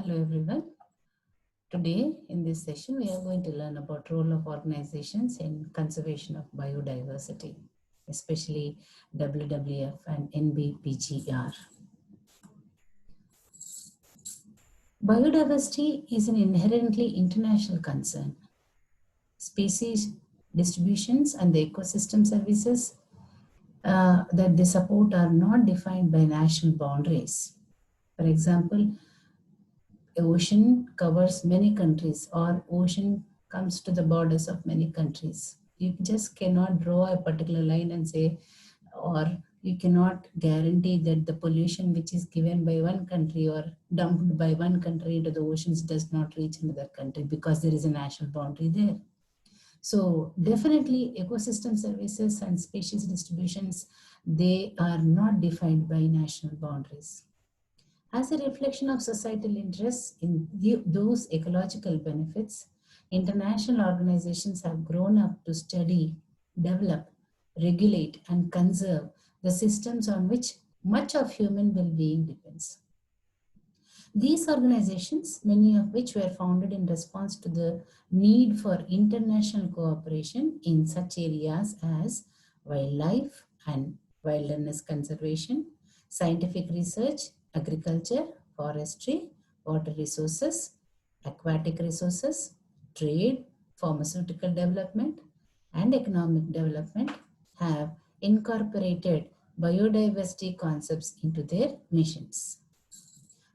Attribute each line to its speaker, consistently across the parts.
Speaker 1: Hello everyone. Today in this session we are going to learn about role of organizations in conservation of biodiversity, especially WWF and NBPGR. Biodiversity is an inherently international concern. Species distributions and the ecosystem services that they support are not defined by national boundaries. For example, ocean covers many countries or ocean comes to the borders of many countries. You just cannot draw a particular line and say, or you cannot guarantee that the pollution which is given by one country or dumped by one country into the oceans does not reach another country because there is a national boundary there. So definitely ecosystem services and species distributions, they are not defined by national boundaries. As a reflection of societal interests in those ecological benefits, international organizations have grown up to study, develop, regulate, and conserve the systems on which much of human well-being depends. These organizations, many of which were founded in response to the need for international cooperation in such areas as wildlife and wilderness conservation, scientific research, agriculture, forestry, water resources, aquatic resources, trade, pharmaceutical development, and economic development, have incorporated biodiversity concepts into their missions.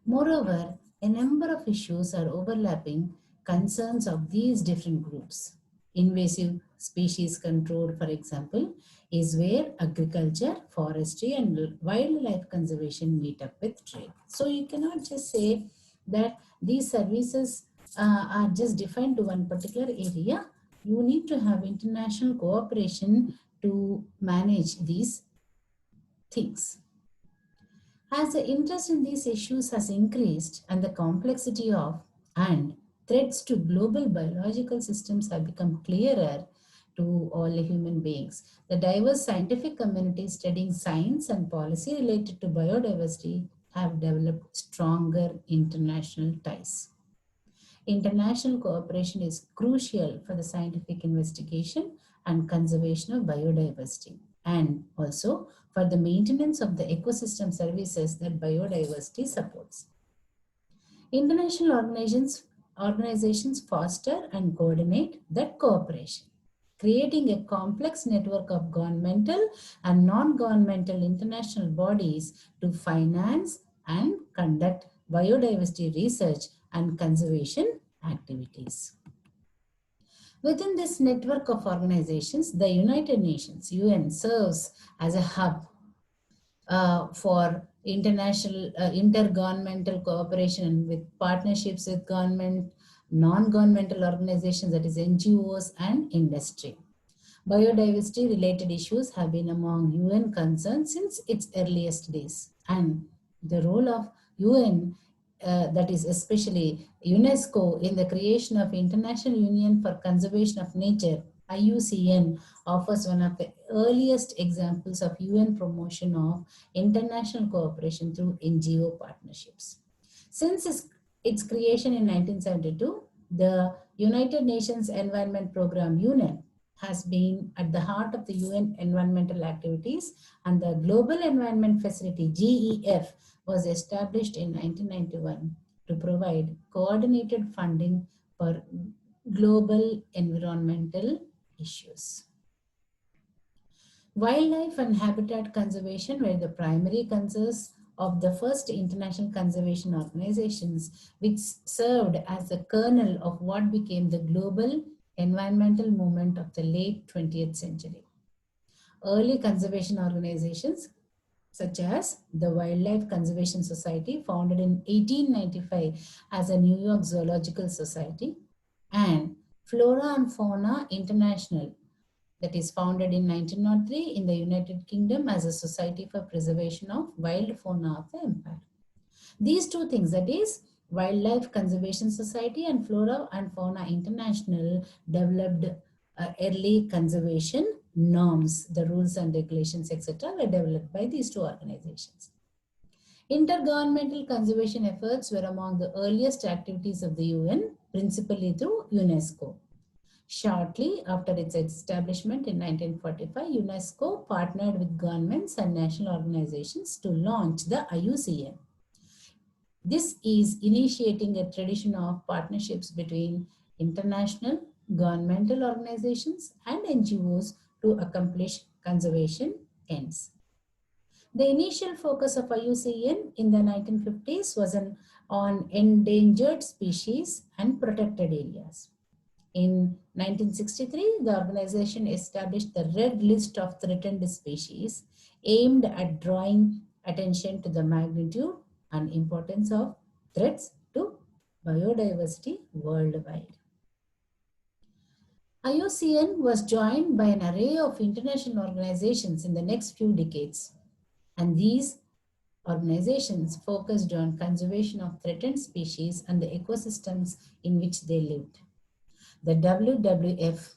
Speaker 1: Moreover, a number of issues are overlapping concerns of these different groups. Invasive species control, for example, is where agriculture, forestry, and wildlife conservation meet up with trade. So you cannot just say that these services are just defined to one particular area. You need to have international cooperation to manage these things. As the interest in these issues has increased and the complexity of and threats to global biological systems have become clearer to all human beings, the diverse scientific community studying science and policy related to biodiversity have developed stronger international ties. International cooperation is crucial for the scientific investigation and conservation of biodiversity, and also for the maintenance of the ecosystem services that biodiversity supports. International organizations foster and coordinate that cooperation, creating a complex network of governmental and non-governmental international bodies to finance and conduct biodiversity research and conservation activities. Within this network of organizations, the United Nations, UN, serves as a hub for international intergovernmental cooperation with partnerships with government, non-governmental organizations, that is NGOs, and industry. Biodiversity related issues have been among UN concerns since its earliest days, and the role of UN, that is especially UNESCO, in the creation of International Union for Conservation of Nature, IUCN, offers one of the earliest examples of UN promotion of international cooperation through NGO partnerships. Since its creation in 1972, the United Nations Environment Programme, UNEP, has been at the heart of the UN environmental activities, and the Global Environment Facility, GEF, was established in 1991 to provide coordinated funding for global environmental issues. Wildlife and habitat conservation were the primary concerns of the first international conservation organizations, which served as the kernel of what became the global environmental movement of the late 20th century. Early conservation organizations, such as the Wildlife Conservation Society, founded in 1895 as a New York Zoological Society, and Flora and Fauna International, that is founded in 1903 in the United Kingdom as a Society for Preservation of Wild Fauna of the Empire. These two things, that is Wildlife Conservation Society and Flora and Fauna International, developed early conservation norms. The rules and regulations, etc., were developed by these two organizations. Intergovernmental conservation efforts were among the earliest activities of the UN, principally through UNESCO. Shortly after its establishment in 1945, UNESCO partnered with governments and national organizations to launch the IUCN. This is initiating a tradition of partnerships between international governmental organizations and NGOs to accomplish conservation ends. The initial focus of IUCN in the 1950s was on endangered species and protected areas. In 1963, the organization established the Red List of Threatened Species, aimed at drawing attention to the magnitude and importance of threats to biodiversity worldwide. IUCN was joined by an array of international organizations in the next few decades, and these organizations focused on conservation of threatened species and the ecosystems in which they lived. The WWF,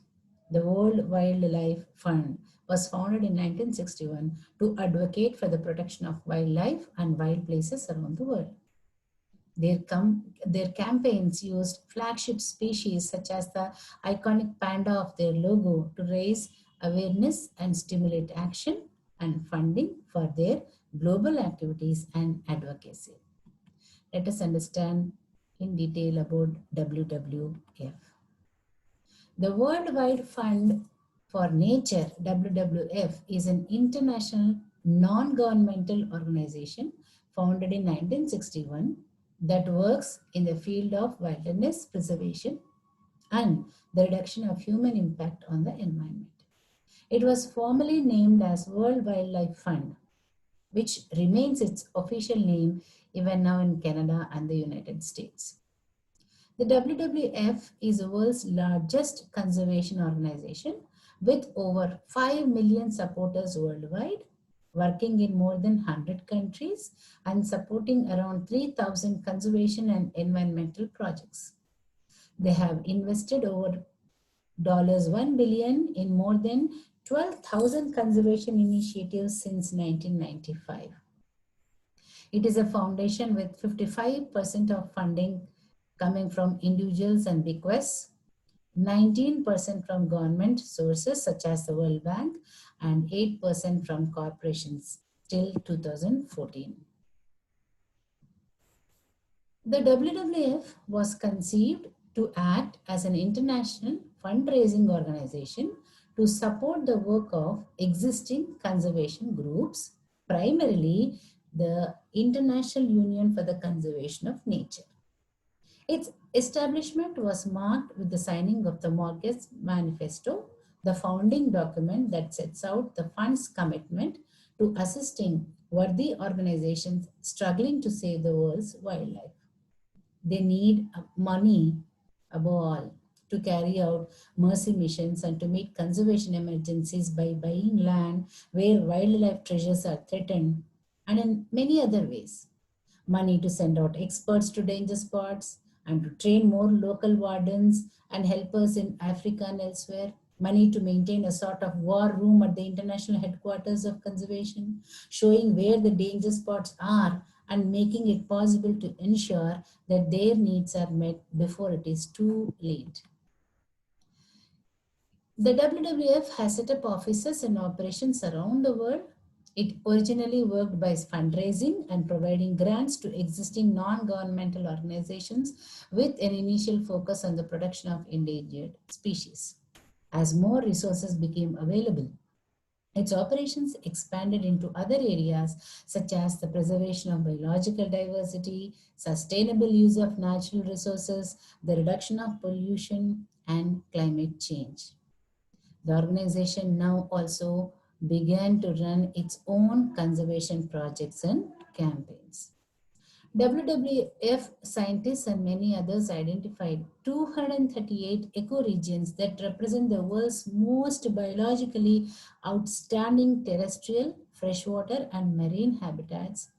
Speaker 1: the World Wildlife Fund, was founded in 1961 to advocate for the protection of wildlife and wild places around the world. Their campaigns used flagship species such as the iconic panda of their logo to raise awareness and stimulate action and funding for their global activities and advocacy. Let us understand in detail about WWF. The Worldwide Fund for Nature, WWF, is an international non-governmental organization founded in 1961 that works in the field of wilderness preservation and the reduction of human impact on the environment. It was formally named as World Wildlife Fund, which remains its official name even now in Canada and the United States. The WWF is the world's largest conservation organization with over 5 million supporters worldwide, working in more than 100 countries and supporting around 3,000 conservation and environmental projects. They have invested over $1 billion in more than 12,000 conservation initiatives since 1995. It is a foundation with 55% of funding coming from individuals and bequests, 19% from government sources such as the World Bank, and 8% from corporations till 2014. The WWF was conceived to act as an international fundraising organization to support the work of existing conservation groups, primarily the International Union for the Conservation of Nature. Its establishment was marked with the signing of the Marquez Manifesto, the founding document that sets out the fund's commitment to assisting worthy organizations struggling to save the world's wildlife. They need money, above all, to carry out mercy missions and to meet conservation emergencies by buying land where wildlife treasures are threatened, and in many other ways. Money to send out experts to danger spots and to train more local wardens and helpers in Africa and elsewhere. Money to maintain a sort of war room at the international headquarters of conservation, showing where the danger spots are and making it possible to ensure that their needs are met before it is too late. The WWF has set up offices and operations around the world. It originally worked by fundraising and providing grants to existing non-governmental organizations with an initial focus on the production of endangered species. As more resources became available, its operations expanded into other areas such as the preservation of biological diversity, sustainable use of natural resources, the reduction of pollution, and climate change. The organization now also began to run its own conservation projects and campaigns. WWF scientists and many others identified 238 ecoregions that represent the world's most biologically outstanding terrestrial, freshwater, and marine habitats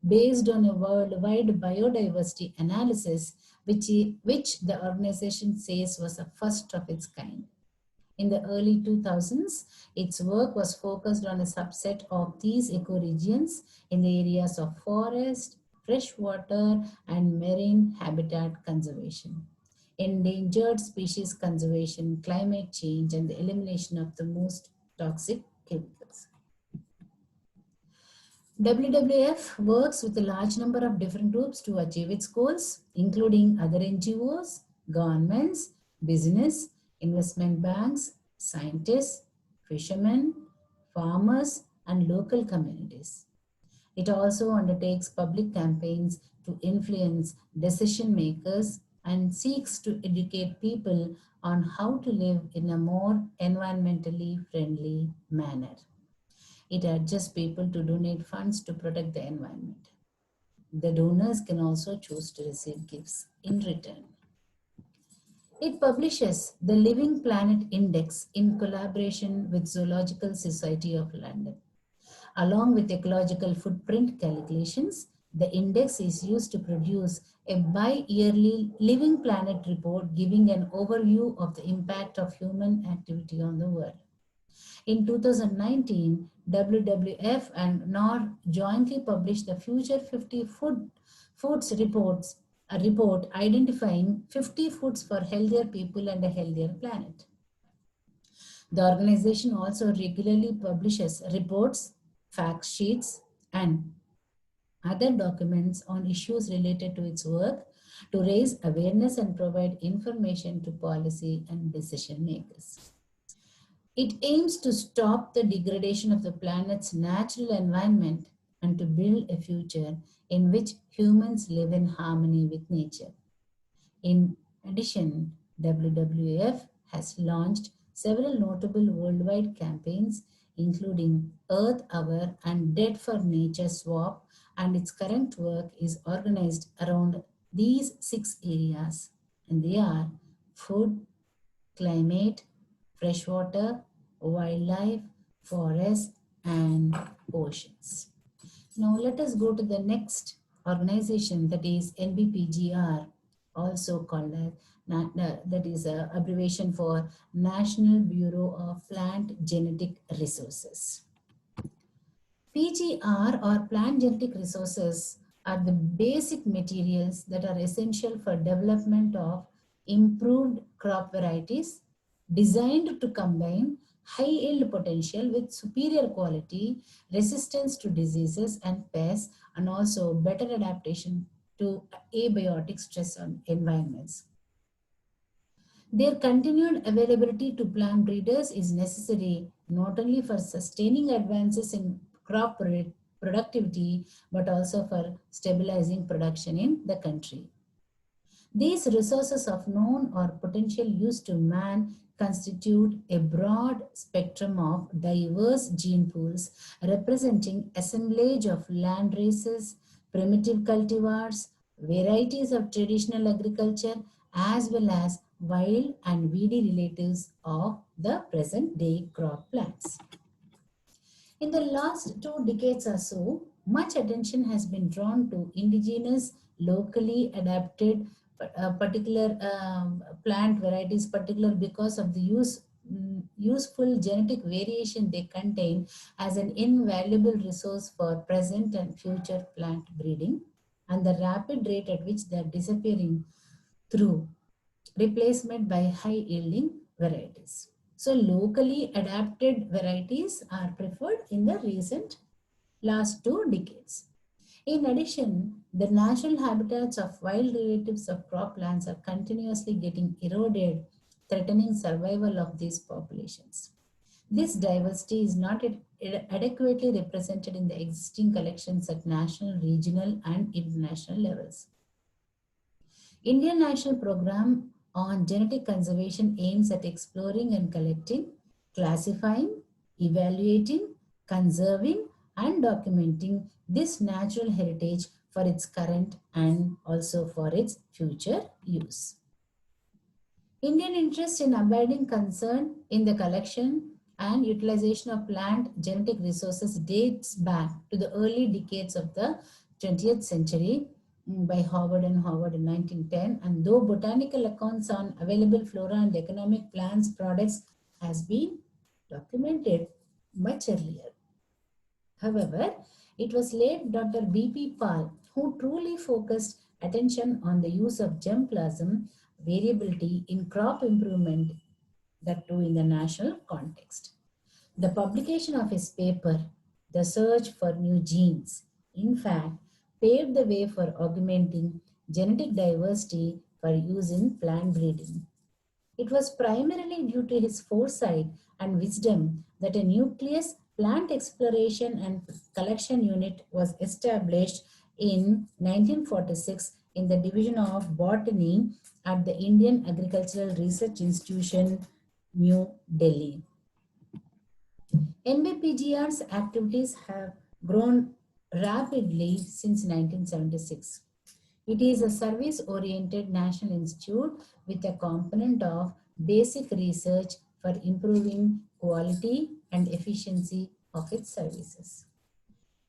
Speaker 1: based on a worldwide biodiversity analysis, which the organization says was the first of its kind. In the early 2000s, its work was focused on a subset of these ecoregions in the areas of forest, freshwater, and marine habitat conservation, endangered species conservation, climate change, and the elimination of the most toxic chemicals. WWF works with a large number of different groups to achieve its goals, including other NGOs, governments, business, investment banks, scientists, fishermen, farmers, and local communities. It also undertakes public campaigns to influence decision makers and seeks to educate people on how to live in a more environmentally friendly manner. It urges people to donate funds to protect the environment. The donors can also choose to receive gifts in return. It publishes the Living Planet Index in collaboration with Zoological Society of London. Along with ecological footprint calculations, the index is used to produce a bi-yearly Living Planet report giving an overview of the impact of human activity on the world. In 2019, WWF and NOR jointly published the Future 50 Foods reports, a report identifying 50 foods for healthier people and a healthier planet. The organization also regularly publishes reports, fact sheets, and other documents on issues related to its work to raise awareness and provide information to policy and decision makers. It aims to stop the degradation of the planet's natural environment and to build a future in which humans live in harmony with nature. In addition, WWF has launched several notable worldwide campaigns, including Earth Hour and Dead for Nature Swap, and its current work is organized around these 6 areas, and they are food, climate, freshwater, wildlife, forests, and oceans. Now let us go to the next organization, that is NBPGR, also called as that is an abbreviation for National Bureau of Plant Genetic Resources. PGR or plant genetic resources are the basic materials that are essential for development of improved crop varieties designed to combine high yield potential with superior quality, resistance to diseases and pests, and also better adaptation to abiotic stress on environments. Their continued availability to plant breeders is necessary not only for sustaining advances in crop productivity but also for stabilizing production in the country. These resources of known or potential use to man constitute a broad spectrum of diverse gene pools representing assemblage of land races, primitive cultivars, varieties of traditional agriculture, as well as wild and weedy relatives of the present day crop plants. In the last 2 decades or so, much attention has been drawn to indigenous, locally adapted particular plant varieties, particular because of the useful genetic variation they contain as an invaluable resource for present and future plant breeding, and the rapid rate at which they are disappearing through replacement by high yielding varieties. So locally adapted varieties are preferred in the recent last 2 decades. In addition, the natural habitats of wild relatives of croplands are continuously getting eroded, threatening survival of these populations. This diversity is not adequately represented in the existing collections at national, regional, and international levels. Indian National Program on Genetic Conservation aims at exploring and collecting, classifying, evaluating, conserving, and documenting this natural heritage for its current and also for its future use. Indian interest in abiding concern in the collection and utilization of plant genetic resources dates back to the early decades of the 20th century by Howard and Howard in 1910. And though botanical accounts on available flora and economic plants products has been documented much earlier. However, it was late Dr. B.P. Pal who truly focused attention on the use of germplasm variability in crop improvement, that too in the national context. The publication of his paper, The Search for New Genes, in fact, paved the way for augmenting genetic diversity for use in plant breeding. It was primarily due to his foresight and wisdom that a nucleus plant exploration and collection unit was established in 1946 in the Division of Botany at the Indian Agricultural Research Institution, New Delhi. NBPGR's activities have grown rapidly since 1976. It is a service-oriented national institute with a component of basic research for improving quality and efficiency of its services.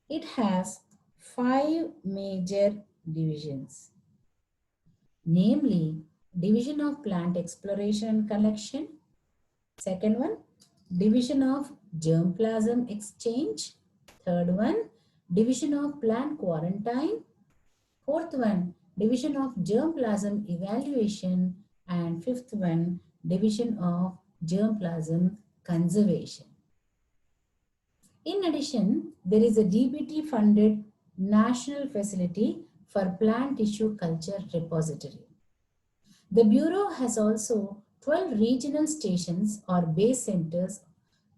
Speaker 1: It has 5 major divisions, namely Division of Plant Exploration and Collection, second one, Division of Germplasm Exchange, third one, Division of Plant Quarantine, fourth one, Division of Germplasm Evaluation, and fifth one, Division of Germplasm Conservation. In addition, there is a DBT funded national facility for plant tissue culture repository. The Bureau has also 12 regional stations or base centers,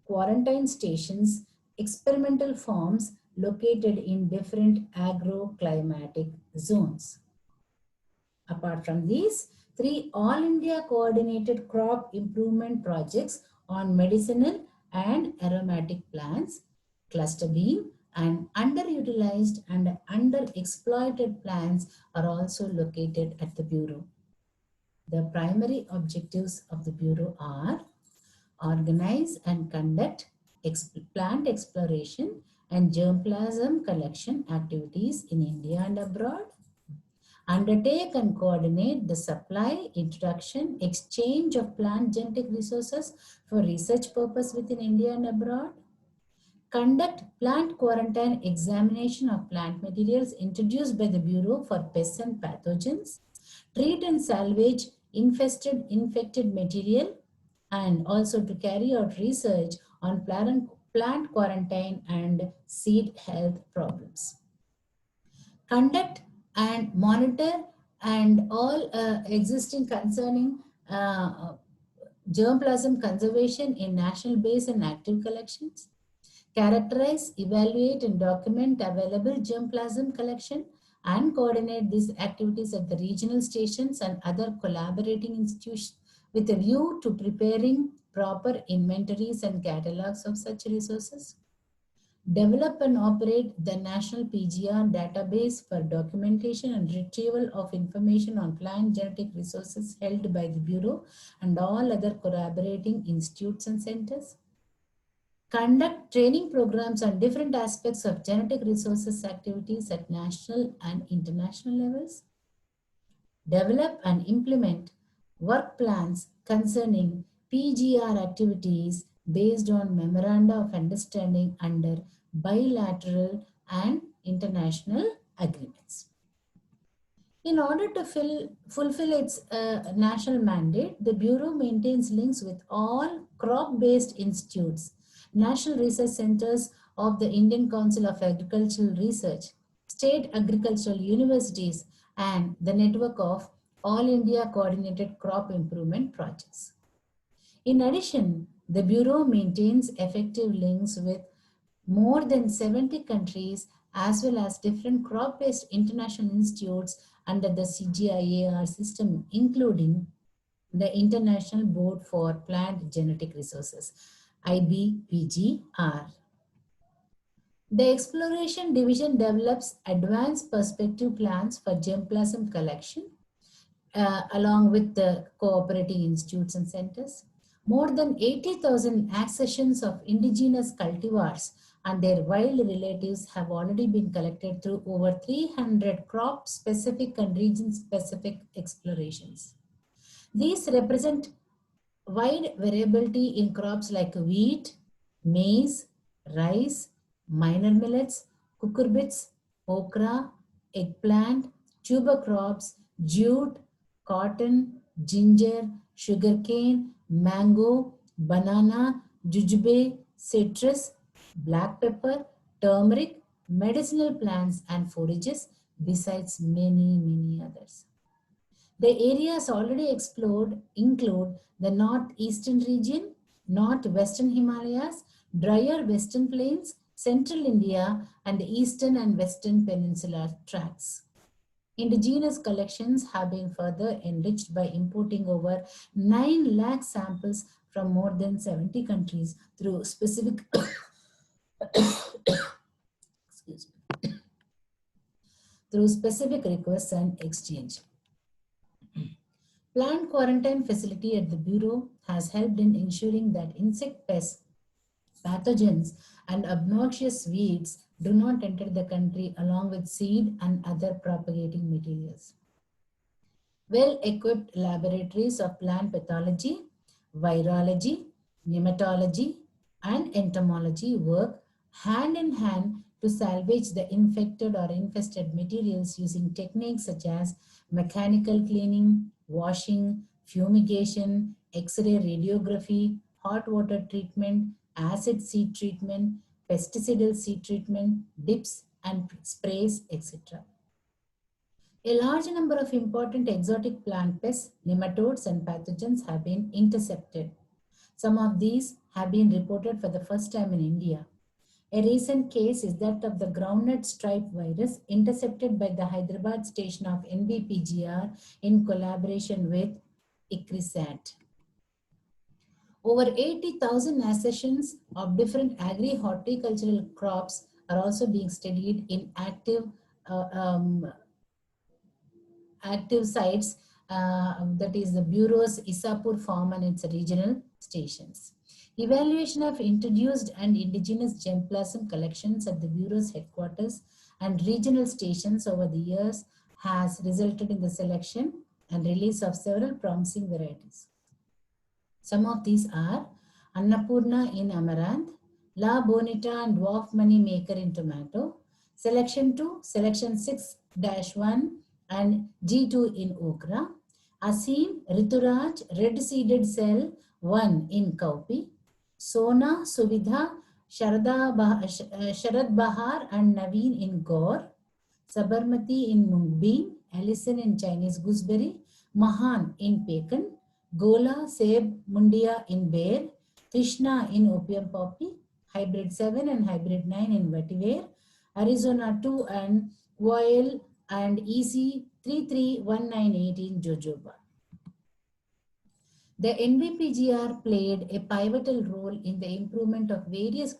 Speaker 1: quarantine stations, experimental farms located in different agroclimatic zones. Apart from these, 3 All India coordinated crop improvement projects on medicinal and aromatic plants, cluster bean, and underutilized and underexploited plants are also located at the Bureau. The primary objectives of the Bureau are organize and conduct plant exploration and germplasm collection activities in India and abroad, undertake and coordinate the supply, introduction, exchange of plant genetic resources for research purpose within India and abroad, conduct plant quarantine examination of plant materials introduced by the Bureau for pests and pathogens, treat and salvage infected material, and also to carry out research on plant quarantine and seed health problems. Conduct and monitor and all existing concerning germplasm conservation in national base and active collections. Characterize, evaluate, and document available germplasm collection and coordinate these activities at the regional stations and other collaborating institutions with a view to preparing proper inventories and catalogs of such resources. Develop and operate the National PGR database for documentation and retrieval of information on plant genetic resources held by the Bureau and all other collaborating institutes and centers. Conduct training programs on different aspects of genetic resources activities at national and international levels. Develop and implement work plans concerning PGR activities based on memoranda of understanding under bilateral and international agreements. In order to fulfill its national mandate, the Bureau maintains links with all crop-based institutes, national research centers of the Indian Council of Agricultural Research, state agricultural universities, and the network of All India Coordinated Crop Improvement Projects. In addition, the Bureau maintains effective links with more than 70 countries as well as different crop-based international institutes under the CGIAR system, including the International Board for Plant Genetic Resources, IBPGR. The Exploration Division develops advanced perspective plans for germplasm collection along with the cooperating institutes and centers. More than 80,000 accessions of indigenous cultivars and their wild relatives have already been collected through over 300 crop-specific and region-specific explorations. These represent Wide variability in crops like wheat, maize, rice, minor millets, cucurbits, okra, eggplant, tuber crops, jute, cotton, ginger, sugarcane, mango, banana, jujube, citrus, black pepper, turmeric, medicinal plants and forages, besides many others. The areas already explored include the northeastern region, northwestern Himalayas, drier western plains, central India, and the eastern and western peninsula tracts. Indigenous collections have been further enriched by importing over 9 lakh samples from more than 70 countries through specific excuse me, through specific requests and exchange. Plant quarantine facility at the Bureau has helped in ensuring that insect pests, pathogens, and obnoxious weeds do not enter the country along with seed and other propagating materials. Well-equipped laboratories of plant pathology, virology, nematology, and entomology work hand in hand to salvage the infected or infested materials using techniques such as mechanical cleaning, washing, fumigation, X-ray radiography, hot water treatment, acid seed treatment, pesticidal seed treatment, dips and sprays, etc. A large number of important exotic plant pests, nematodes, and pathogens have been intercepted. Some of these have been reported for the first time in India. A recent case is that of the groundnut stripe virus intercepted by the Hyderabad station of NBPGR in collaboration with ICRISAT. Over 80,000 accessions of different agri-horticultural crops are also being studied in uh, um, active sites, that is the Bureau's Isapur farm and its regional stations. Evaluation of introduced and indigenous germplasm collections at the Bureau's headquarters and regional stations over the years has resulted in the selection and release of several promising varieties. Some of these are Annapurna in Amaranth, La Bonita and Dwarf Money Maker in tomato, Selection 2, Selection 6-1 and G2 in okra, Asim, Rituraj, Red Seeded Cell 1 in cowpea, Sona, Suvidha, Sharad Bahar and Naveen in Gaur, Sabarmati in mung bean, Allison in Chinese gooseberry, Mahan in pecan, Gola, Seb, Mundia in bear, Trishna in opium poppy, Hybrid 7 and Hybrid 9 in vetiver, Arizona 2 and Voil and EC 33198 in jojoba. The NBPGR played a pivotal role in the improvement of various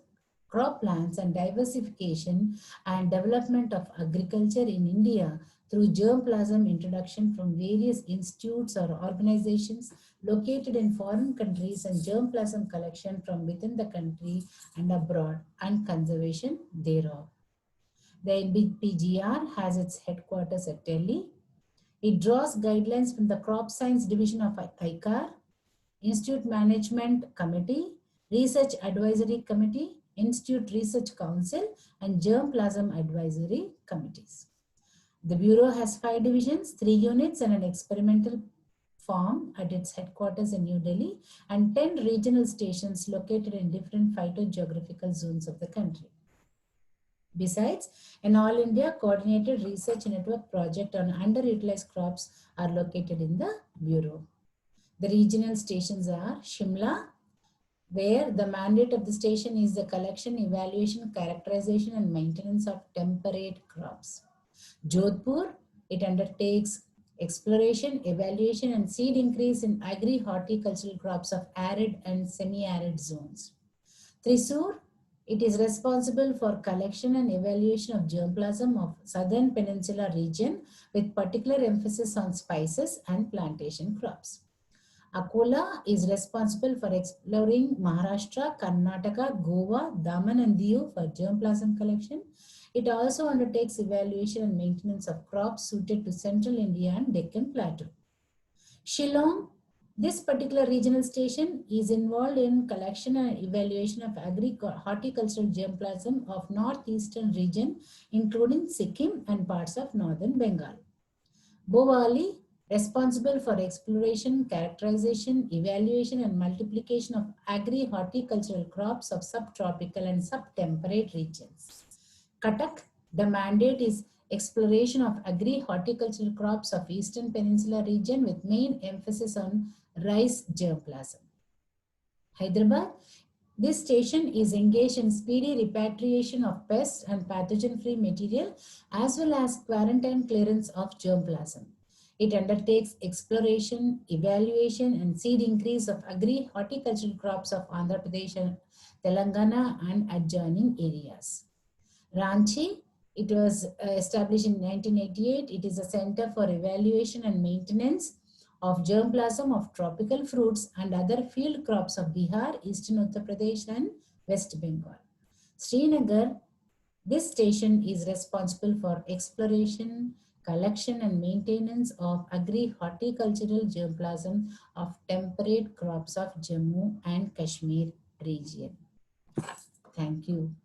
Speaker 1: crop plants and diversification and development of agriculture in India through germplasm introduction from various institutes or organizations located in foreign countries and germplasm collection from within the country and abroad and conservation thereof. The NBPGR has its headquarters at Delhi. It draws guidelines from the Crop Science Division of ICAR, Institute Management Committee, Research Advisory Committee, Institute Research Council, and Germplasm Advisory Committees. The Bureau has 5 divisions, 3 units, and an experimental farm at its headquarters in New Delhi, and 10 regional stations located in different phytogeographical zones of the country. Besides, an All India Coordinated Research Network project on underutilized crops are located in the Bureau. The regional stations are Shimla, where the mandate of the station is the collection, evaluation, characterization, and maintenance of temperate crops. Jodhpur, it undertakes exploration, evaluation, and seed increase in agri-horticultural crops of arid and semi-arid zones. Thrissur, it is responsible for collection and evaluation of germplasm of southern peninsula region with particular emphasis on spices and plantation crops. Akola is responsible for exploring Maharashtra, Karnataka, Goa, Daman and Diu for germplasm collection. It also undertakes evaluation and maintenance of crops suited to central India and Deccan Plateau. Shillong This particular regional station is involved in collection and evaluation of horticultural germplasm of northeastern region, including Sikkim and parts of northern Bengal. Bovali, responsible for exploration, characterization, evaluation, and multiplication of agri-horticultural crops of subtropical and subtemperate regions. Cuttack, the mandate is exploration of agri-horticultural crops of Eastern Peninsula region with main emphasis on rice germplasm. Hyderabad, this station is engaged in speedy repatriation of pest and pathogen-free material as well as quarantine clearance of germplasm. It undertakes exploration, evaluation, and seed increase of agri-horticultural crops of Andhra Pradesh, Telangana, and adjoining areas. Ranchi, it was established in 1988. It is a center for evaluation and maintenance of germplasm of tropical fruits and other field crops of Bihar, Eastern Uttar Pradesh, and West Bengal. Srinagar, this station is responsible for exploration, collection, and maintenance of agri-horticultural germplasm of temperate crops of Jammu and Kashmir region. Thank you.